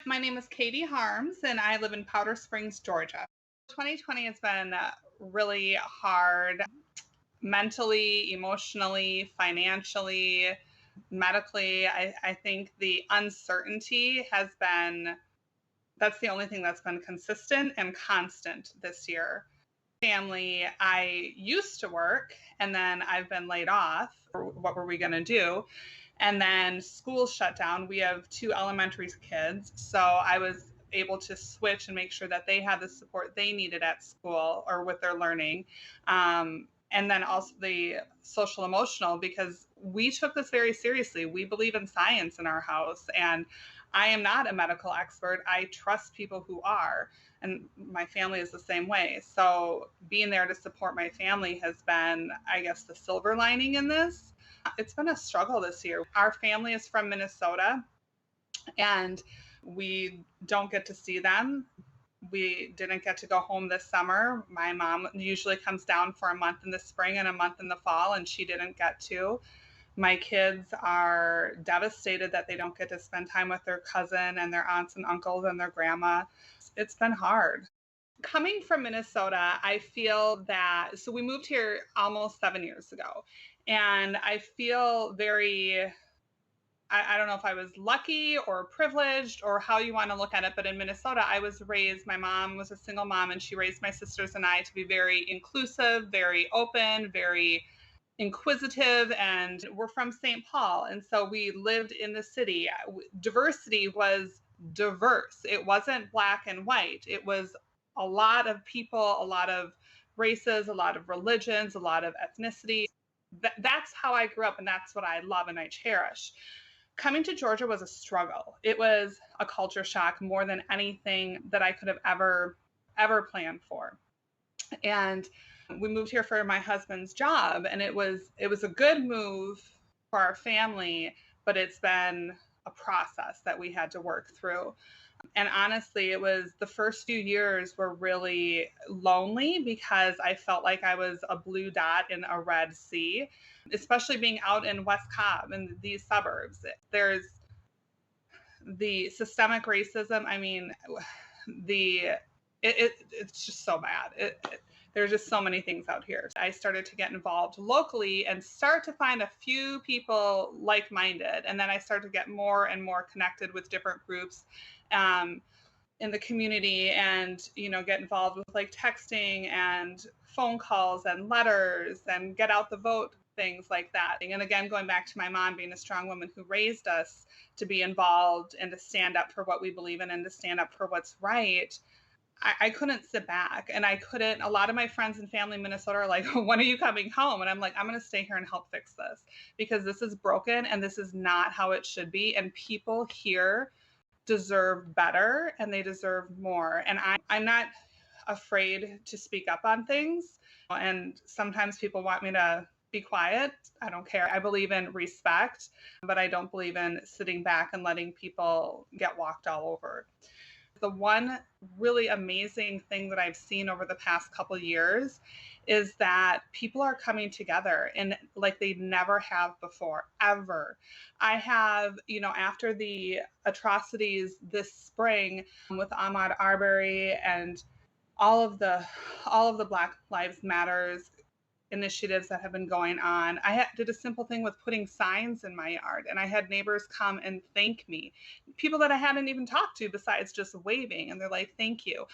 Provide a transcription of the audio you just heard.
My name is Katey Harms, and I live in Powder Springs, Georgia. 2020 has been really hard mentally, emotionally, financially, medically. I think the uncertainty has been, that's the only thing that's been consistent and constant this year. Family, I used to work and then I've been laid off. What were we going to do? And then school shut down. We have two elementary kids. So I was able to switch and make sure that they had the support they needed at school or with their learning. And then also the social emotional, because we took this very seriously. We believe in science in our house. And I am not a medical expert. I trust people who are. And my family is the same way. So being there to support my family has been, I guess, the silver lining in this. It's been a struggle this year. Our family is from Minnesota, and we don't get to see them. We didn't get to go home this summer. My mom usually comes down for a month in the spring and a month in the fall, and she didn't get to. My kids are devastated that they don't get to spend time with their cousin and their aunts and uncles and their grandma. It's been hard. Coming from Minnesota, I feel that, so we moved here almost 7 years ago, and I feel very, I don't know if I was lucky or privileged or how you want to look at it, but in Minnesota, I was raised, my mom was a single mom, and she raised my sisters and I to be very inclusive, very open, very inquisitive, and we're from St. Paul. And so we lived in the city. Diversity was diverse. It wasn't black and white. It was a lot of people, a lot of races, a lot of religions, a lot of ethnicity. That's how I grew up, and that's what I love and I cherish. Coming to Georgia was a struggle. It was a culture shock more than anything that I could have ever planned for. And we moved here for my husband's job, and it was a good move for our family, but it's been a process that we had to work through. And honestly, it was the first few years were really lonely because I felt like I was a blue dot in a red sea, especially being out in West Cobb and these suburbs. There's the systemic racism. I mean, the it's just so bad. There's just so many things out here. I started to get involved locally and start to find a few people like-minded, and then I started to get more and more connected with different groups in the community, and get involved with like texting and phone calls and letters and get out the vote, things like that. And again, going back to my mom being a strong woman who raised us to be involved and to stand up for what we believe in and to stand up for what's right. I couldn't sit back, and I couldn't. A lot of my friends and family in Minnesota are like, when are you coming home? And I'm like, I'm going to stay here and help fix this, because this is broken and this is not how it should be. And people here deserve better and they deserve more. And I'm not afraid to speak up on things. And sometimes people want me to be quiet. I don't care. I believe in respect, but I don't believe in sitting back and letting people get walked all over. The one really amazing thing that I've seen over the past couple of years is that people are coming together and like they never have before, ever. I have, after the atrocities this spring with Ahmaud Arbery and all of the Black Lives Matters initiatives that have been going on. I did a simple thing with putting signs in my yard, and I had neighbors come and thank me. People that I hadn't even talked to besides just waving, and they're like, thank you.